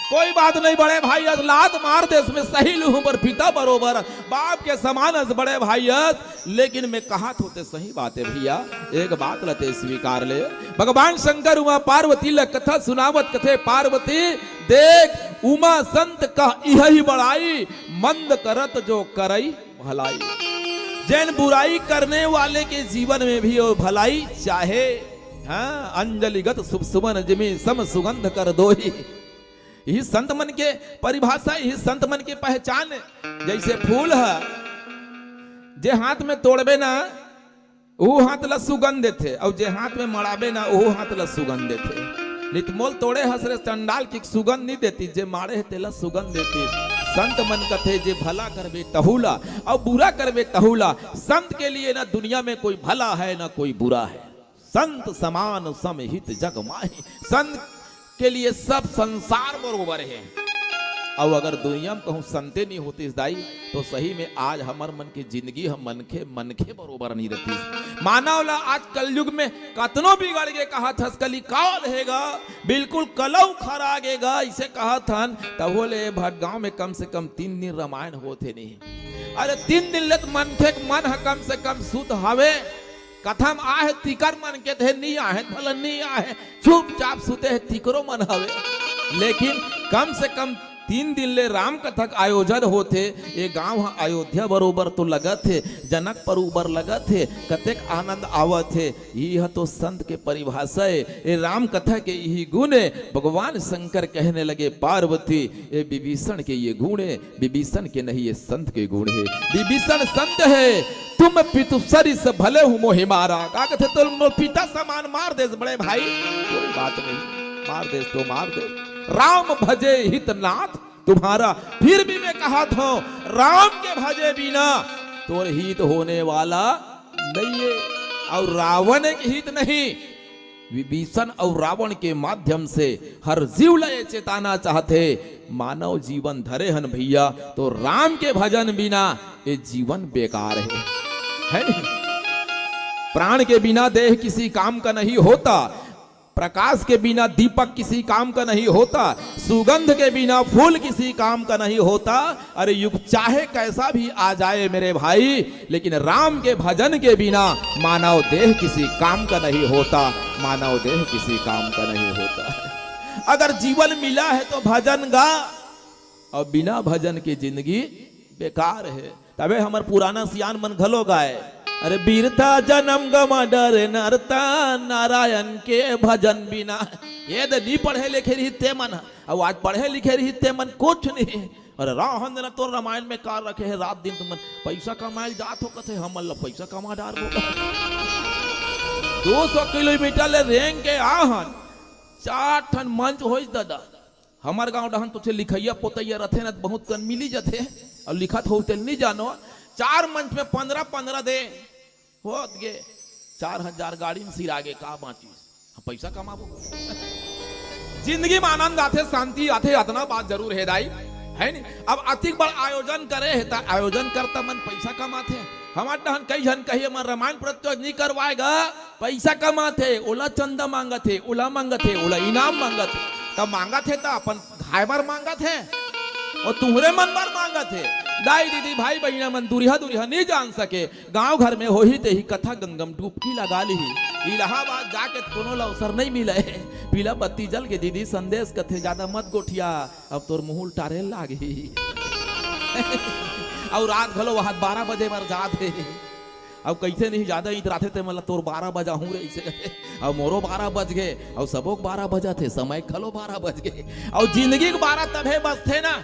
कोई बात नहीं बड़े भाई लात मार दे इसमें सही लूह पर पिता बरोबर बाप के समान बड़े भाई लेकिन मैं कहा होते सही बात है भैया एक बात लते स्वीकार ले भगवान शंकर उमा पार्वती ल कथा सुनावत कथे पार्वती देख उमा संत का यही बड़ाई मंद करत जो करई भलाई जैन बुराई करने वाले के जीवन में भी वो भलाई चाहे हाँ अंजलिगत शुभ सुमन जिमी सम सुगंध कर दोही यही संत मन के परिभाषा यही संत मन की पहचान जैसे फूल है जे हाथ में तोड़बे ना वो हाथ ला सुगंध देते और जे हाथ में मड़ाबे ना वो हाथ ला सुगंध देते नितमोल तोड़े हसरे चंडाल की सुगंध नहीं देती जे मारे है तेला सुगंध देती संत मन कथे जे भला करबे तहुला और बुरा करबे तहुला संत के लिए ना दुनिया में कोई भला है ना कोई बुरा है संत समान समहित जग माही संत के लिए सब संसार बरोबर है और अगर दुनिया में कहूँ संते नहीं होती दाई तो सही में आज हमार मन की जिंदगी हम मनखे बरोबर नहीं रहती। मानव ला आज कलयुग में कतनो बिगड़ गए कहा था कली काल हैगा बिल्कुल कलौ खरागेगा इसे कहा था। तब बोले भटगांव में कम से कम 3 दिन रामायण होते नहीं। अरे 3 दिन ले मनखे मन है कम से कम सुत हवे कथम आहे तिकर मन के थे नहीं आहे भलन नहीं आहे चुपचाप सुते है तिकरो मन हवे। लेकिन कम से कम 3 दिन ले राम कथा आयोजन होते। ये गांव अयोध्या बरोबर तो लगत है जनक बरोबर लगत है कतेक आनंद आवत है। यह तो संत के परिभाषा है। ये राम कथा के यही गुण है। भगवान शंकर कहने लगे पार्वती ये विभीषण के ये गुण है विभीषण के नहीं ये संत के गुण है। विभीषण संत है तुम पितु सरी से भले हूं मोहि मारा का कहते तुम पिता समान मार दे बड़े भाई कोई बात नहीं मार दे तो मार दे। राम भजे हितनाथ तुम्हारा फिर भी मैं कहा था राम के भजे बिना तो हित होने वाला नहीं है। और रावण के हित नहीं विभीषण और रावण के माध्यम से हर जीव लय चेताना चाहते मानव जीवन धरे हन भैया तो राम के भजन बिना ये जीवन बेकार है नहीं? प्राण के बिना देह किसी काम का नहीं होता। प्रकाश के बिना दीपक किसी काम का नहीं होता। सुगंध के बिना फूल किसी काम का नहीं होता। अरे युग चाहे कैसा भी आ जाए मेरे भाई लेकिन राम के भजन के बिना मानव देह किसी काम का नहीं होता। मानव देह किसी काम का नहीं होता। अगर जीवन मिला है तो भजन गा और बिना भजन की जिंदगी बेकार है। तबे हमार पुराना सियान मन घलो गाए अरे बीरता जन्म गमा डर नरता नारायण के भजन बिना। ये तो नहीं पढ़े लिखे रही ते मन और आज पढ़े लिखे रही ते मन कुछ नहीं। अरे राहन ने तो रामायण में कार रखे है रात दिन तुम पैसा कमाए जात हो कथे हम पैसा कमा डार 200 किलोमीटर ले रेंग के आहन 4 ठन मंच हो दादा हमार गांव डहन तुझे लिखैया पोतैया रथे न बहुत कन मिली जाते और लिखत हो नहीं जानो 4 मंच में 15 दे होत गे 4000 गाड़ी में सिर आगे का बाँची पैसा कमाबो। जिंदगी में आनंद आते शांति आते इतना बात जरूर है दाई है नहीं। अब अतिक बड़ आयोजन करे है तो आयोजन करता मन पैसा कमाते। हमारे डहन कई जन कहिए मन रामायण प्रत्योज नहीं करवाएगा पैसा कमाते ओला चंदा मांगत है ओला मांगत है ओला इनाम मांगत है तब मांगत है तो अपन खाए बार मांगत है और तुम्हारे मन बार मांगत है। दाई दीदी भाई बहना मन दुरिहा नहीं जान सके गांव घर में हो ही ते ही कथा गंगम डुबकी लगा ली। इलाहाबाद जाके कोनो अवसर नहीं मिले पीला बत्ती जल के दीदी संदेश कथे ज्यादा मत गोठिया अब तोर मुंह टारे लागी और रात घलो वहां 12 बजे बार जात है। अब कैसे नहीं ज्यादा इतरा थे मतलब तोर 12 बजा हूँ रे इसे और मोरो 12 बज गए और सबों 12 बजा थे समय खलो 12 बज गए और जिंदगी के 12 तभे बस थे ना।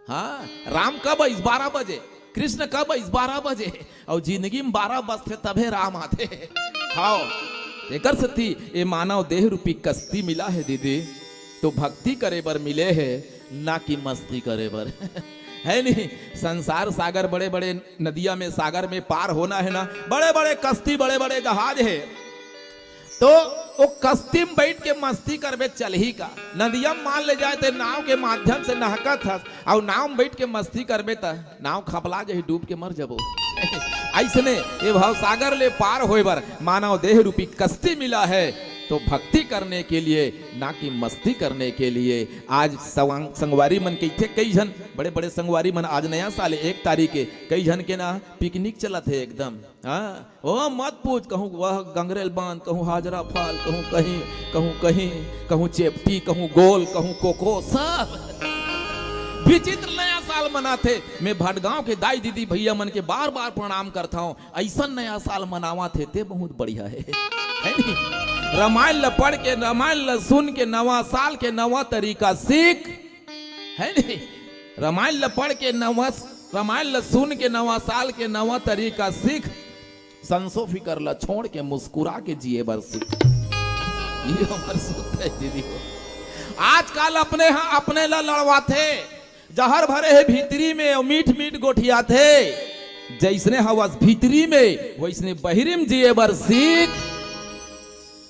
हाँ राम कब इस 12 बजे कृष्ण कब इस 12 बजे और जिंदगी में 12 बजते तभे राम आते। हाँ कर सकती ये मानव देह रूपी कश्ती मिला है दीदी तो भक्ति करे बर मिले है ना कि मस्ती करे बर है नहीं। संसार सागर बड़े बड़े नदिया में सागर में पार होना है ना बड़े बड़े कश्ती बड़े बड़े जहाज है तो वो कश्ती में बैठ के मस्ती करबे चल ही का। नदिया में मान ले जाए तो नाव के माध्यम से नहकत है और नाव में बैठ के मस्ती करबे तो नाव खपला जाए डूब के मर जबो। ऐसने ये भाव सागर ले पार होए बर मानव देह रूपी कश्ती मिला है तो भक्ति करने के लिए ना कि मस्ती करने के लिए। आज संगवारी मन के कई जन बड़े बड़े संगवारी मन आज नया साल 1 तारीख के कई जन के ना पिकनिक चलत है एकदम। हाँ ओ मत पूछ कहूँ वह गंगरेल बांध कहूँ हाजरा फाल कहूँ चेपटी कहूँ गोल कहूँ कोको सब विचित्र नया साल मनाते। मैं भटगांव के दाई दीदी भैया मन के बार बार प्रणाम करता हूँ ऐसा नया साल मनावा थे ते बहुत बढ़िया है नहीं। रामायण ल पढ़ के रामायण ल सुन के नवा साल के नवा तरीका सीख है नहीं। रामायण ल पढ़ के रामायण ल सुन के नवा साल के नवा तरीका सीख संसो फिकर ल छोड़ के मुस्कुरा के जिए बर सीख। ये हमारे सूत्र है दीदी को आजकल अपने ला लड़वाते जहर भरे है भीतरी में और मीठ मीठ गोठिया थे जैसने हवस भीतरी में वैसने बहिरी में जिए बर सीख।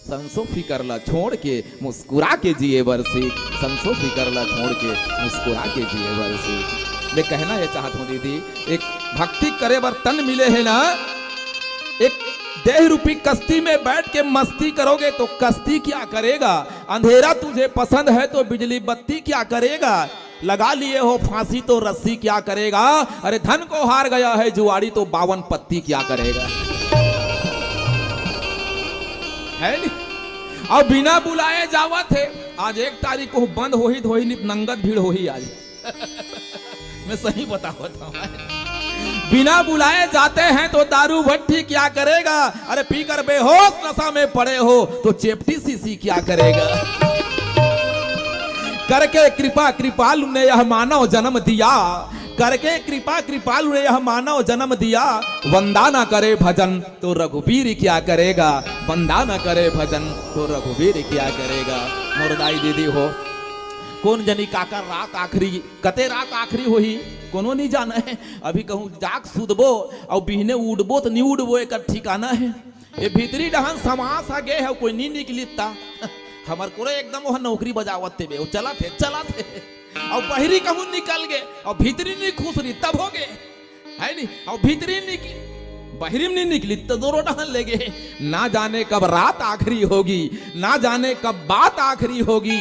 संसो फिकरला छोड़ के मुस्कुरा के जिए बरसी, संसो फिकरला छोड़ के मुस्कुरा के जिए बरसी। मैं कहना ये चाहत हूँ दीदी, एक भक्ति करे बर तन मिले है ना, एक देह रूपी कश्ती में बैठ के मस्ती करोगे तो कश्ती क्या करेगा, अंधेरा तुझे पसंद है तो बिजली बत्ती क्या करेगा, लगा लिए हो फांसी तो रस्सी क्या करेगा, अरे धन को हार गया है जुआड़ी तो 52 पत्ती क्या करेगा, है नहीं। और बिना बुलाए जावा थे, आज 1 तारीख को बंद हो ही नंगत भीड़ हो ही आज मैं सही बताता हूँ, बिना बुलाए जाते हैं तो दारू भट्टी क्या करेगा, अरे पीकर बेहोश नशा में पड़े हो तो चेपटी सीसी क्या करेगा, करके कृपा कृपालु ने यह मानव जन्म दिया, करके कृपा कृपालु ने यह मानव जन्म दिया, वंदा न करे भजन तो रघुवीर क्या करेगा, वंदा न करे भजन तो रघुवीर क्या करेगा। मोरदाई दीदी हो, कौन जनी काकर रात आखरी कते रात आखरी होही कोनो नहीं जाना है, अभी कहूँ जाग सुदबो और बिहने उड़बो तो नहीं उड़बो एक ठिकाना है, ये भीतरी डहन समास आगे है कोई नहीं निकलिता हमार को एकदम वह नौकरी बजावत थे वो चला थे और बहरी कहूँ निकल गए और भीतरी नहीं खुश रही तब हो गए, है नहीं, और भीतरी निकली बहरी नहीं निकली तो दोनों डहन ले गए। ना जाने कब रात आखिरी होगी, ना जाने कब बात आखिरी होगी,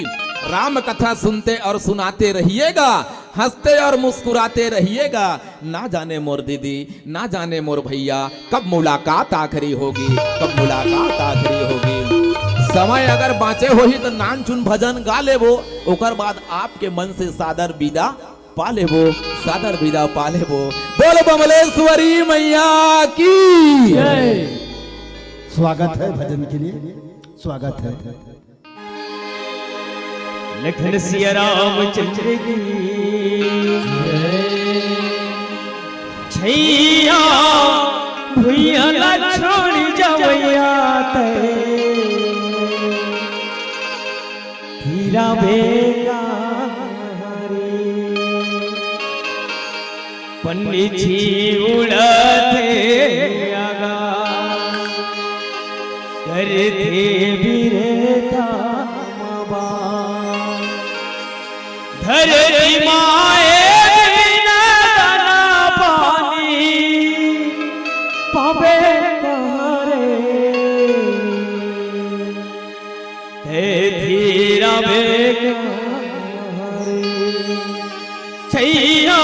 राम कथा सुनते और सुनाते रहिएगा, हंसते और मुस्कुराते रहिएगा, ना जाने मोर दीदी, ना जाने मोर भैया कब मुलाकात आखिरी होगी, कब मुलाकात आखिरी होगी। समय अगर बाँचे हो ही तो नान चुन भजन गा लेबो, ओकर बाद आपके मन से सादर विदा पा लेबो, सादर विदा पा लेबो। बोल बमलेश्वरी मैया की जय। स्वागत है भजन के लिए, स्वागत है। लखन सिया रामचंद्र की छैया भुइया लछोड़ जवैया ते हीरा बेगा पंडित जी उड़ते आगा करते बिरता धरती माए बिना दाना पानी पावे कहरे धीरा बेगारे छैया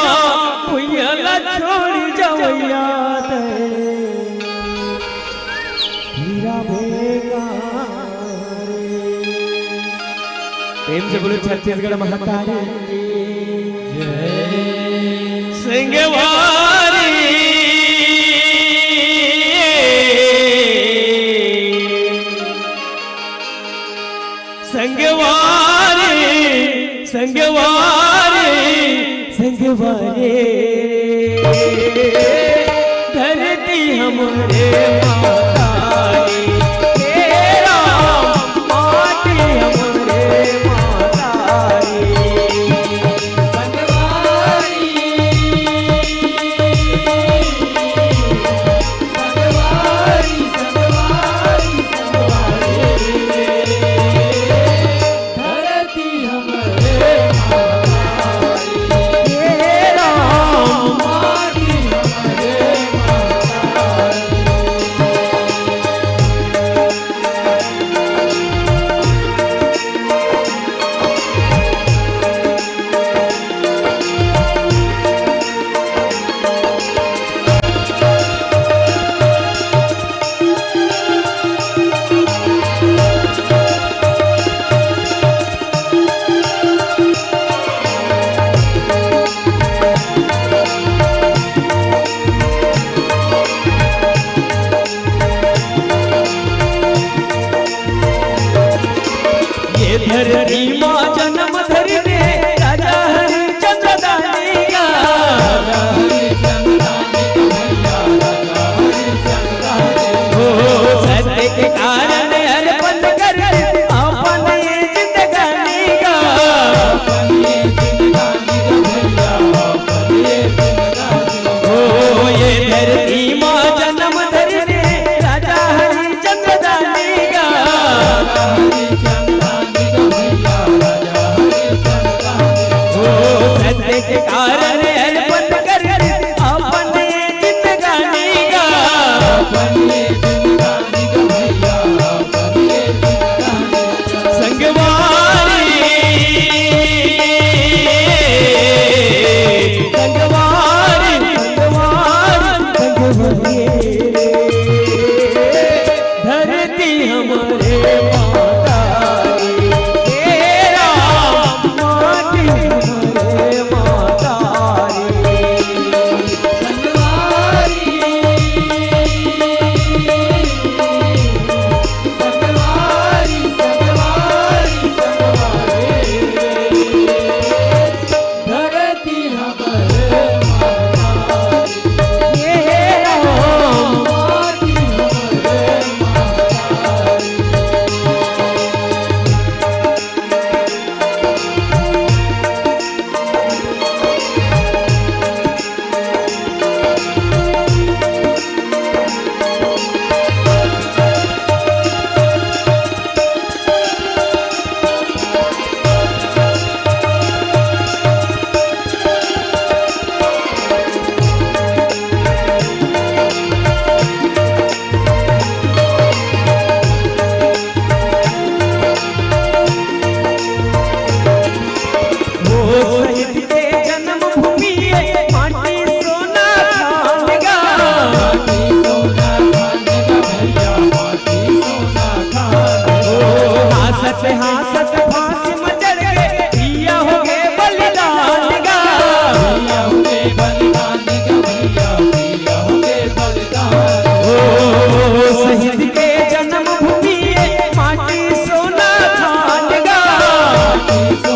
पुयला छोड़ जवैया धीरा बेगारे। प्रेम से बोलो छत्तीसगढ़ महाकाली सिंगवारी संगवारी संगवारी संगवारी धरती हमारे मातारी तेरा माटी हमारे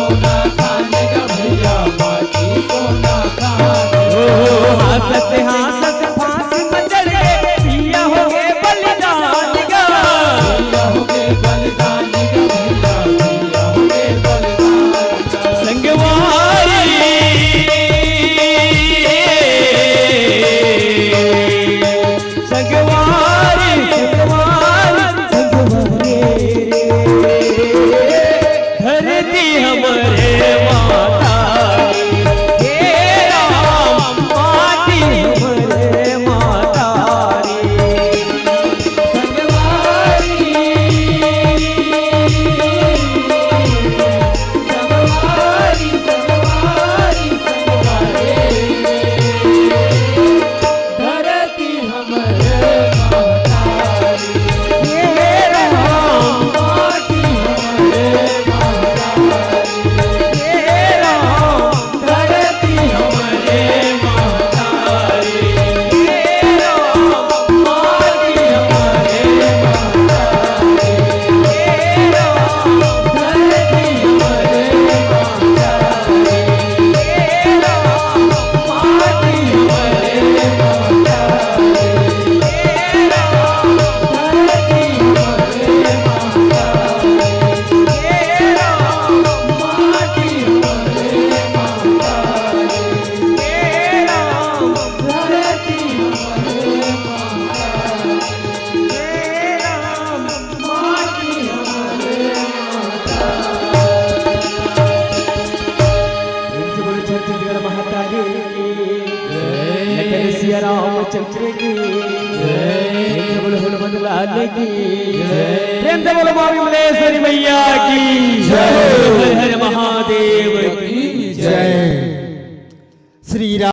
सोना खाने का भैया माटी सोना खाने ओ हासत हासत फांसी में चढ़ गए पिया हो गए बलिदान का भैया हो गए बलिदान का भैया भैया हो गए बलिदान का संगवारी संगवारी धरती हमरे माता हे राम माटी हमरे माता धरती हमरे रामचंद्र की बोलो लाल की प्रेम से बोलो माँ विमलेश्वरी मैया की जय।